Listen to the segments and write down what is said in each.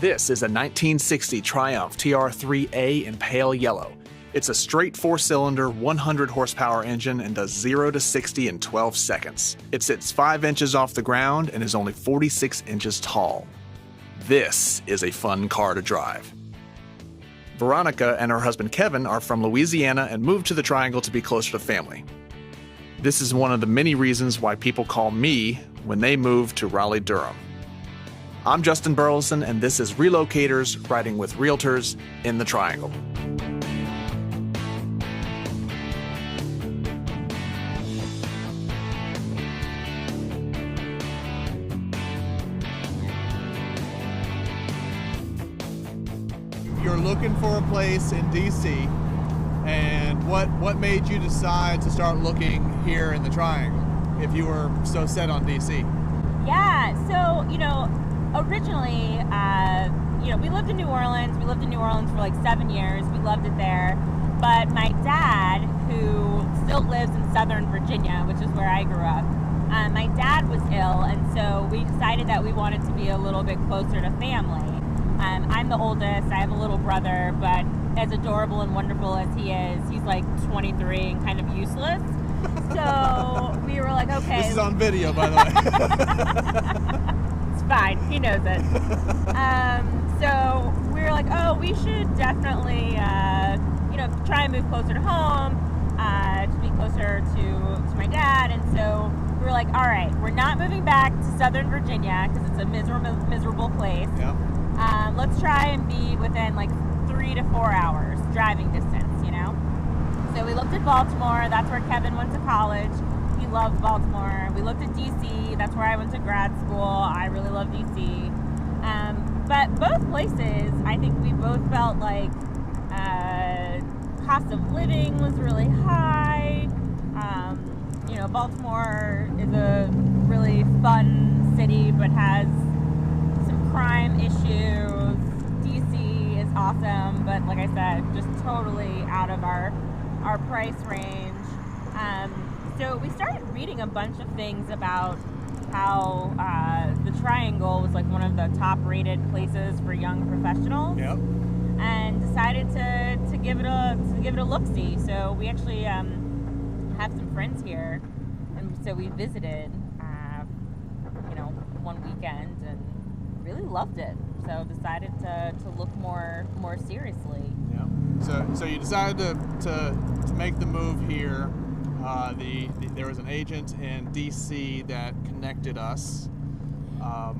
This is a 1960 Triumph TR3A in pale yellow. It's a straight 4-cylinder, 100 horsepower engine and does 0 to 60 in 12 seconds. It sits 5 inches off the ground and is only 46 inches tall. This is a fun car to drive. Veronica and her husband Kevin are from Louisiana and moved to the Triangle to be closer to family. This is one of the many reasons why people call me when they move to Raleigh, Durham. I'm Justin Burleson, and this is Relocators, Riding with Realtors in the Triangle. You're looking for a place in DC, and what made you decide to start looking here in the Triangle if you were so set on DC? Yeah, so, originally, we lived in New Orleans. We lived in New Orleans for like 7 years. We loved it there. But my dad, who still lives in Southern Virginia, which is where I grew up, my dad was ill, and so we decided that we wanted to be a little bit closer to family. I'm the oldest. I have a little brother, but as adorable and wonderful as he is, he's like 23 and kind of useless. So we were like, okay. This is on video, by the way. It's fine. He knows it. So we were like, oh, we should definitely, try and move closer to home, to be closer to my dad. And so we were like, all right, we're not moving back to Southern Virginia because it's a miserable place. Yeah. Let's try and be within like 3 to 4 hours driving distance, So we looked at Baltimore. That's where Kevin went to college. He loved Baltimore. We looked at DC. That's where I went to grad school. I really love DC. But both places, I think we both felt like cost of living was really high. Baltimore is a really fun city, but has some crime issues. DC is awesome, but like I said, just totally out of our price range. So we started reading a bunch of things about how the Triangle was like one of the top rated places for young professionals. Yep. And decided to give it a look-see. So we actually have some friends here, and so we visited one weekend and really loved it. So decided to look more seriously. Yeah. So you decided to make the move here. There was an agent in DC that connected us.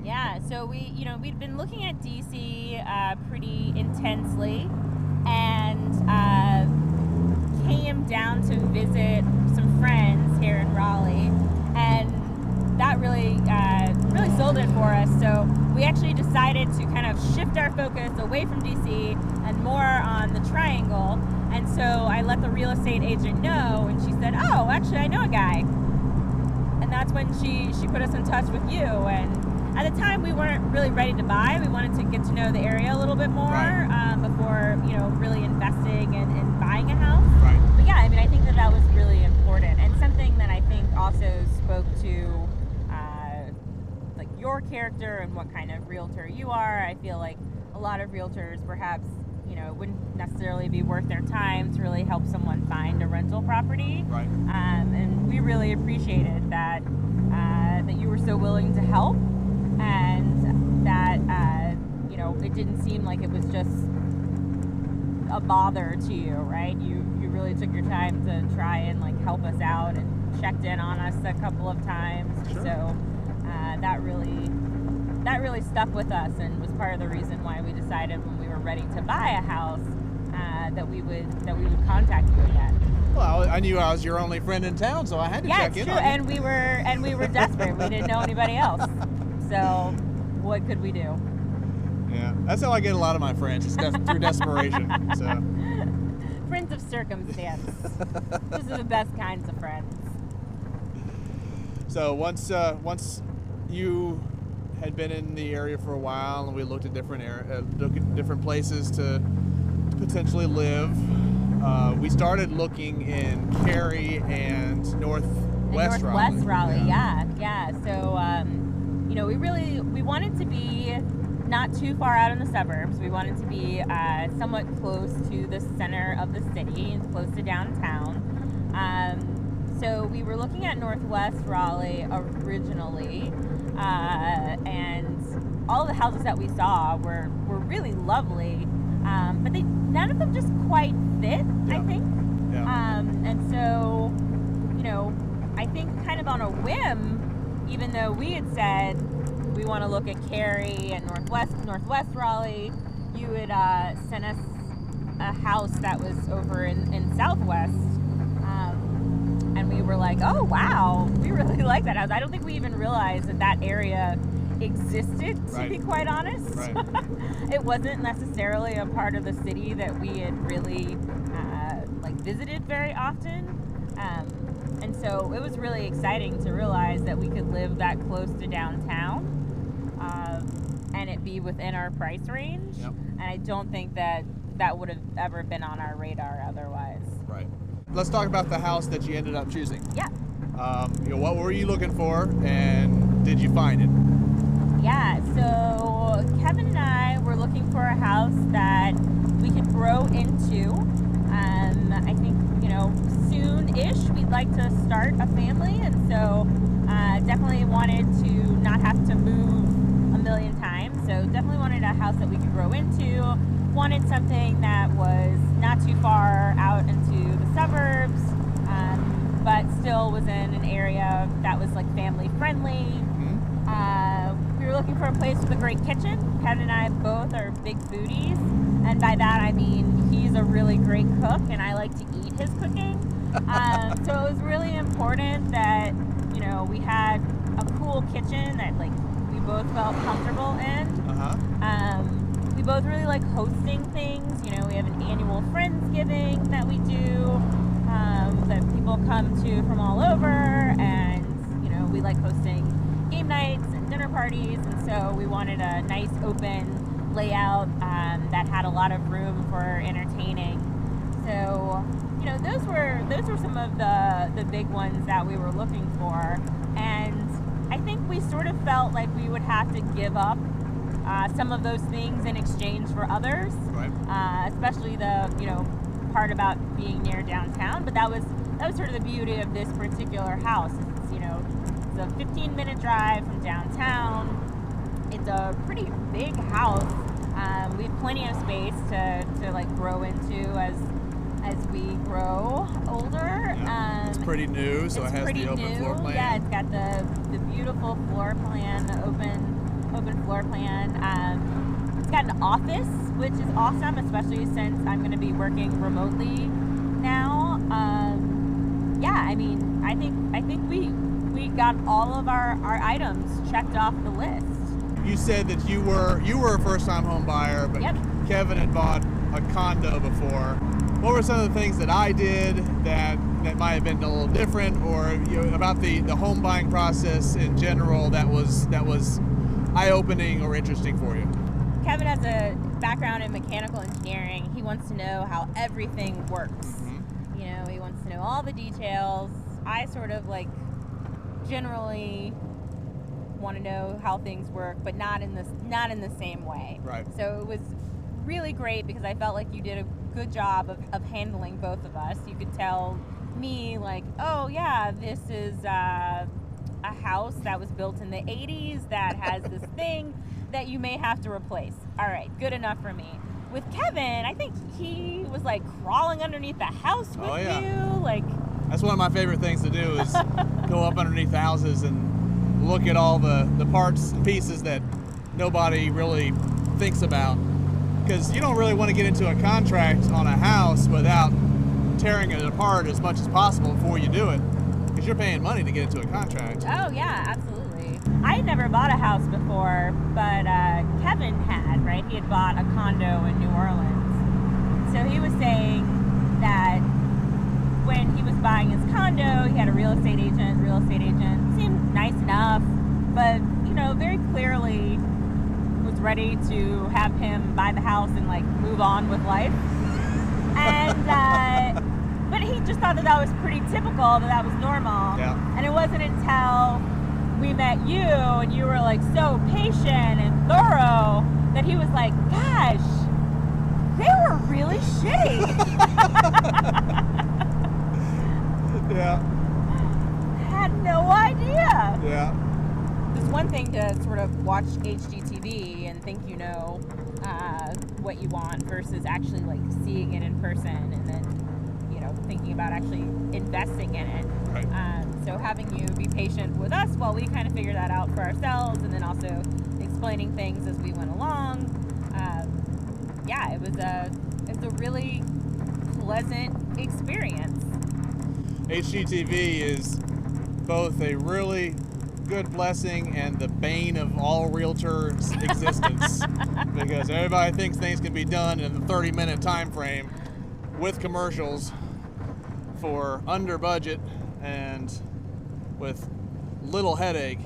Yeah. So we'd been looking at DC pretty intensely, and came down to visit some friends here in Raleigh, and that really sold it for us. So we actually decided to kind of shift our focus away from DC and more on the Triangle. And so I let the real estate agent know, and she said, oh, actually I know a guy. And that's when she put us in touch with you. And at the time we weren't really ready to buy. We wanted to get to know the area a little bit more, right, before really investing and buying a house. Right. But yeah, I think that was really important, and something that I think also spoke to like your character and what kind of realtor you are. I feel like a lot of realtors perhaps wouldn't necessarily be worth their time to really help someone find a rental property. Right. And we really appreciated that you were so willing to help, and that it didn't seem like it was just a bother to you, right? You really took your time to try and like help us out and checked in on us a couple of times. Sure. So that really stuck with us, and was part of the reason why we decided when we were ready to buy a house that we would contact you again. Well, I knew I was your only friend in town, so I had to check in. Yeah, it's true, and we were desperate. We didn't know anybody else, so what could we do? Yeah, that's how I get a lot of my friends. It's through desperation. So. Friends of circumstance. Those are the best kinds of friends. So once you had been in the area for a while, and we looked at different places to potentially live, we started looking in Cary and Northwest Raleigh. Yeah. So we wanted to be not too far out in the suburbs. We wanted to be somewhat close to the center of the city and close to downtown. So we were looking at Northwest Raleigh originally, and all the houses that we saw were really lovely, but none of them just quite fit, I think. Yeah. And so, I think kind of on a whim, even though we had said we want to look at Cary and Northwest Raleigh, you had sent us a house that was over in Southwest. And we were like, oh, wow, we really like that house. I don't think we even realized that area existed, to be quite honest. Right. It wasn't necessarily a part of the city that we had really visited very often. And so it was really exciting to realize that we could live that close to downtown and it be within our price range. Yep. And I don't think that would have ever been on our radar otherwise. Right. Let's talk about the house that you ended up choosing. Yeah. What were you looking for, and did you find it? Yeah, so Kevin and I were looking for a house that we could grow into. I think, soon-ish we'd like to start a family, and so definitely wanted to not have to move a million times. So definitely wanted a house that we could grow into. Wanted something that was not too far out into the suburbs, but still was in an area that was family friendly. We were looking for a place with a great kitchen. Kevin and I both are big foodies, and by that I mean he's a really great cook and I like to eat his cooking. So it was really important that we had a cool kitchen that we both felt comfortable in. We both really like hosting things. We have an annual Friendsgiving that we do, that people come to from all over, and we like hosting game nights and dinner parties, and so we wanted a nice open layout that had a lot of room for entertaining. So those were some of the big ones that we were looking for, and I think we sort of felt like we would have to give up some of those things in exchange for others, Right. Especially the part about being near downtown. But that was sort of the beauty of this particular house. It's a 15-minute drive from downtown. It's a pretty big house. We have plenty of space to grow into as we grow older. Yeah. It's pretty new, so it has the open floor plan. Yeah, it's got the beautiful floor plan, the open floor plan. It's got an office, which is awesome, especially since I'm going to be working remotely now. I think we got all of our items checked off the list. You said that you were a first-time home buyer, but Yep. Kevin had bought a condo before. What were some of the things that I did that might have been a little different, or about the home buying process in general that was eye-opening or interesting for you? Kevin has a background in mechanical engineering. He wants to know how everything works. He wants to know all the details. I sort of generally want to know how things work, but not in the same way. Right. So it was really great because I felt like you did a good job of handling both of us. You could tell me oh yeah, this is a house that was built in the 80s that has this thing that you may have to replace. All right, good enough for me. With Kevin, I think he was crawling underneath the house with you. That's one of my favorite things to do is go up underneath the houses and look at all the parts and pieces that nobody really thinks about. Because you don't really want to get into a contract on a house without tearing it apart as much as possible before you do it. Because you're paying money to get into a contract. Oh yeah, absolutely. I had never bought a house before, but Kevin had, right? He had bought a condo in New Orleans. So he was saying that when he was buying his condo, he had a real estate agent. Real estate agent seemed nice enough, but very clearly was ready to have him buy the house and move on with life. And but he just thought that was pretty typical, that was normal. Yeah. And it wasn't until we met you and you were so patient and thorough that he was like, gosh, they were really shitty. Yeah. Had no idea. Yeah. It's one thing to sort of watch HGTV and think you know what you want versus actually like seeing it in person and then, you know, thinking about actually investing in it. Right. So having you be patient with us while we kind of figure that out for ourselves, and then also explaining things as we went along. Yeah, it was a really pleasant experience. HGTV is both a really good blessing and the bane of all realtors' existence, because everybody thinks things can be done in a 30-minute time frame with commercials for under budget and with little headache.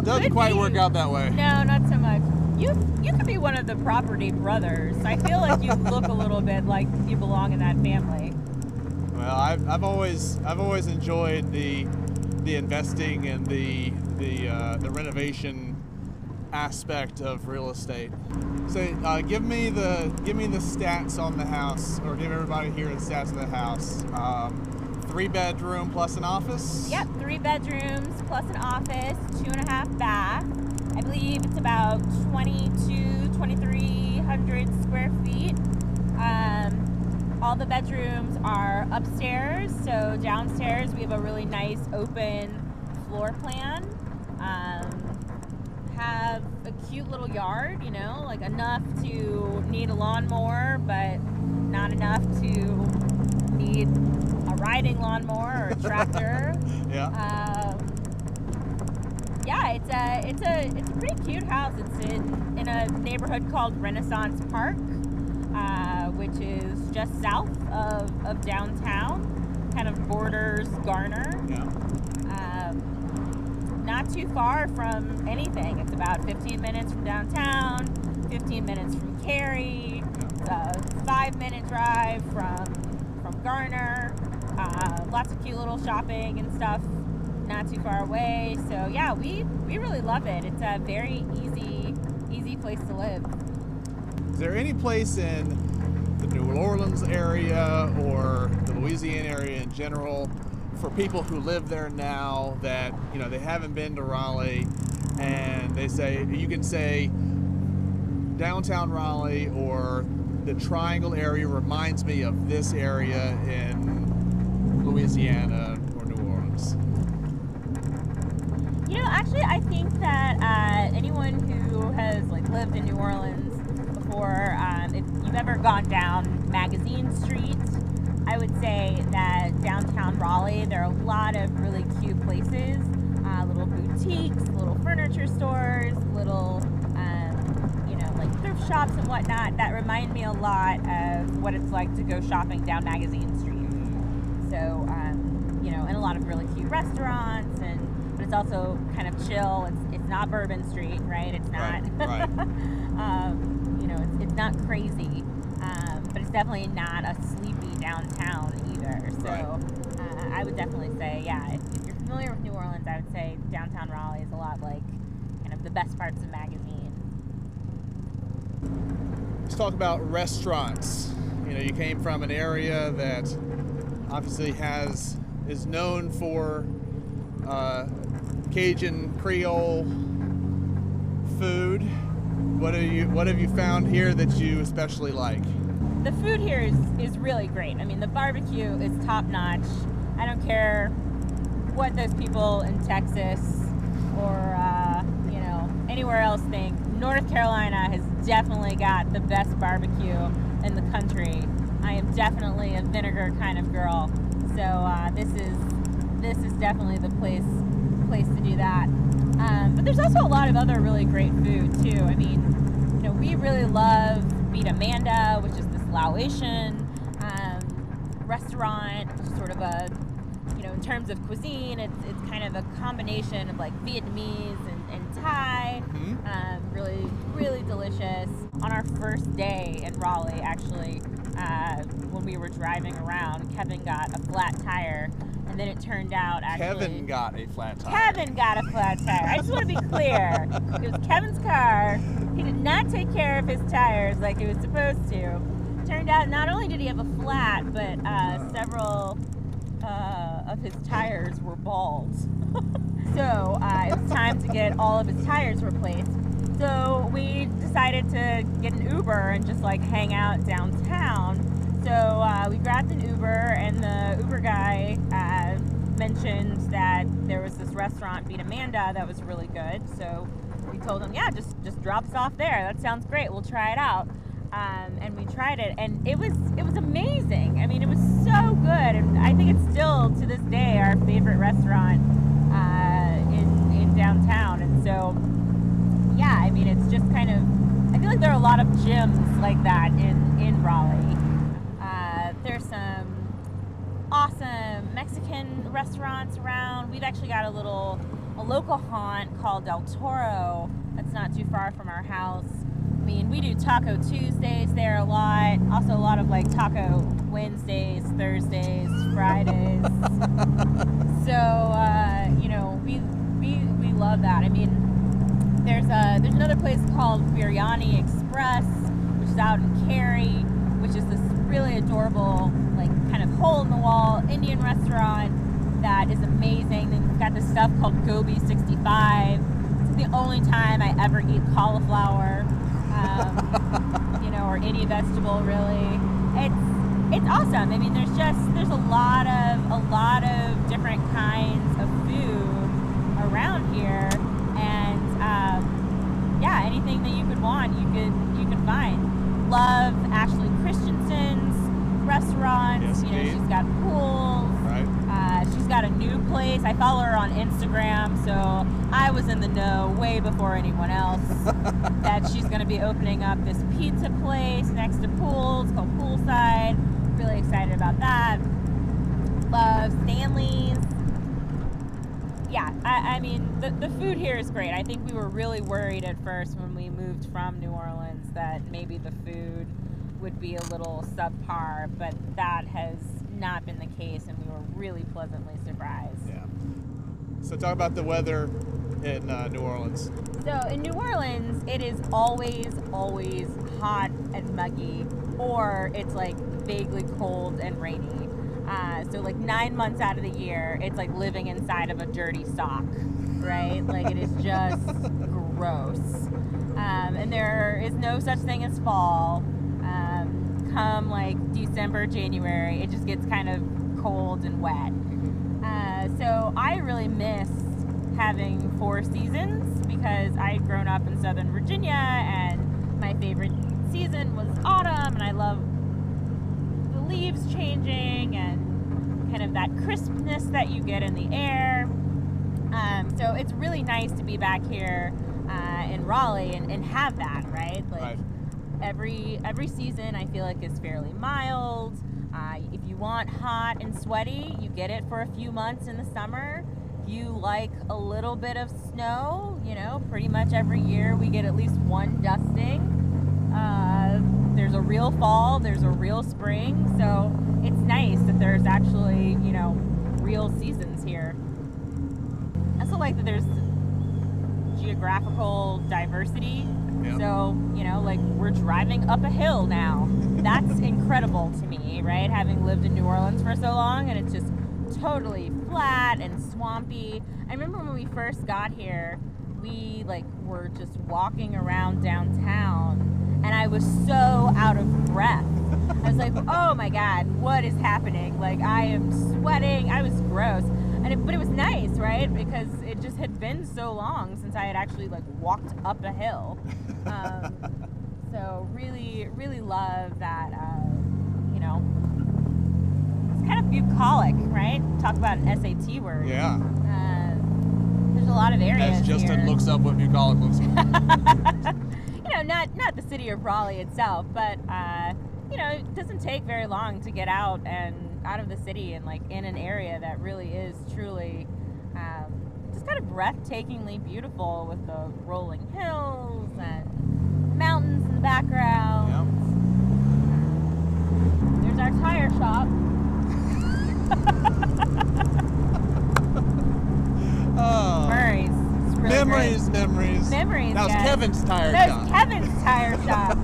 Doesn't quite work out that way. No, not so much. You could be one of the property brothers. I feel like you look a little bit like you belong in that family. Well, I've always enjoyed the investing and the renovation aspect of real estate. So give me the stats on the house, or give everybody here the stats of the house. 3-bedroom plus an office. Yep, 3 bedrooms plus an office, 2.5 bath. I believe it's about 2,300 square feet. All the bedrooms are upstairs, so downstairs we have a really nice open floor plan. Have a cute little yard, you know, like enough to need a lawnmower, but not enough to need a riding lawnmower or a tractor. Yeah. Yeah, it's a pretty cute house. It's in a neighborhood called Renaissance Park, which is just south of downtown, kind of borders Garner. Yeah. Not too far from anything. It's about 15 minutes from downtown, 15 minutes from Cary, it's a 5-minute drive from Garner. Lots of cute little shopping and stuff not too far away. So yeah, we really love it. It's a very easy place to live. Is there any place in the New Orleans area or the Louisiana area in general for people who live there now that, you know, they haven't been to Raleigh, and they say, you can say downtown Raleigh or the Triangle area reminds me of this area in Louisiana or New Orleans? You know, actually, I think that anyone who has like lived in New Orleans before, if you've ever gone down Magazine Street, I would say that downtown Raleigh, there are a lot of really cute places, little boutiques, little furniture stores, little, you know, like thrift shops and whatnot that remind me a lot of what it's like to go shopping down Magazine Street. So, you know, and a lot of really cute restaurants, but it's also kind of chill. It's not Bourbon Street, right? It's not, Right. you know, it's not crazy, but it's definitely not a sleepy downtown either. So I would definitely say, yeah, if you're familiar with New Orleans, I would say downtown Raleigh is a lot like kind of the best parts of Magazine. Let's talk about restaurants. You know, you came from an area that obviously is known for Cajun Creole food. What have you found here that you especially like? The food here is really great. I mean, the barbecue is top notch. I don't care what those people in Texas or you know, anywhere else think. North Carolina has definitely got the best barbecue in the country. I am definitely a vinegar kind of girl, so this is definitely the place to do that. But there's also a lot of other really great food too. I mean, you know, we really love Beat Amanda, which is this Laotian restaurant, which is sort of a, you know, in terms of cuisine, it's kind of a combination of like Vietnamese and Thai. Mm-hmm. Really delicious. On our first day in Raleigh, actually, when we were driving around, Kevin got a flat tire And then it turned out actually Kevin got a flat tire. Kevin got a flat tire. I just want to be clear. It was Kevin's car. He did not take care of his tires like he was supposed to. Turned out not only did he have a flat, but several of his tires were bald. So it was time to get all of his tires replaced. So we decided to get an Uber and just like hang out downtown. So we grabbed an Uber, and the Uber guy mentioned that there was this restaurant, Beat Amanda, that was really good. So we told him, yeah, just drop us off there. That sounds great. We'll try it out. And we tried it, and it was amazing. I mean, it was so good, and I think it's still to this day our favorite restaurant in downtown. And so, yeah, I mean, it's just kind of, I feel like there are a lot of gyms like that in Raleigh. There's some awesome Mexican restaurants around. We've actually got a local haunt called Del Toro that's not too far from our house. I mean, we do Taco Tuesdays there a lot. Also a lot of like Taco Wednesdays, Thursdays, Fridays. So, you know, we love that. I mean, there's another place called Biryani Express, which is out in Cary, which is this really adorable, like, kind of hole-in-the-wall Indian restaurant that is amazing. Then we've got this stuff called Gobi 65. It's the only time I ever eat cauliflower, you know, or any vegetable, really. It's awesome. I mean, there's a lot of different kinds of food around here, and yeah, anything that you could want, you could find. Love Ashley Christensen's restaurants. Yes, you know, indeed. she's got pools. Right. She's got a new place. I follow her on Instagram, so I was in the know way before anyone else that she's going to be opening up this pizza place next to pools called Poolside. Really excited about that. Love Stanley's. Yeah, I mean, the food here is great. I think we were really worried at first when we moved from New Orleans that maybe the food would be a little subpar, but that has not been the case, and we were really pleasantly surprised. Yeah. So talk about the weather in New Orleans. So in New Orleans, it is always hot and muggy, or it's like vaguely cold and rainy. So like 9 months out of the year, it's like living inside of a dirty sock, right? Like it is just gross. And there is no such thing as fall. Come like December, January, it just gets kind of cold and wet. So I really miss having 4 seasons because I had grown up in Southern Virginia, and my favorite season was autumn, and I love the leaves changing and kind of that crispness that you get in the air. So it's really nice to be back here in Raleigh and have that, right? Like Right. every season I feel like is fairly mild. If you want hot and sweaty, you get it for a few months in the summer. If you like a little bit of snow, you know, pretty much every year we get at least one dusting. There's a real fall, there's a real spring, so it's nice that there's actually, you know, real seasons here. I also like that there's geographical diversity. Yeah. So, you know, like we're driving up a hill now. That's incredible to me, right? Having lived in New Orleans for so long, and it's just totally flat and swampy. I remember when we first got here, we like were just walking around downtown, and I was so out of breath. I was like, oh my God, what is happening? Like I am sweating. I was gross. But it was nice, right? Because it just had been so long since I had actually like walked up a hill. So really, really love that, you know, it's kind of bucolic, right? Talk about an SAT word. Yeah. There's a lot of areas As Justin here. looks up what bucolic looks like. You know, not the city of Raleigh itself, but, you know, it doesn't take very long to get out of the city and like in an area that really is truly just kind of breathtakingly beautiful with the rolling hills and mountains in the background. Yeah. There's our tire shop. Memories. Memories. That was guys. Kevin's tire That shop. was Kevin's tire shop.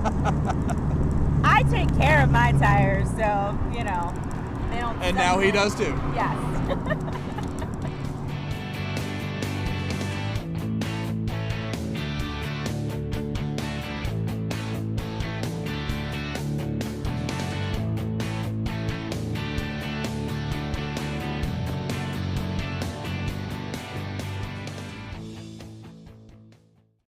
I take care of my tires, so, you know, they don't. And now he suddenly- does too. Yes.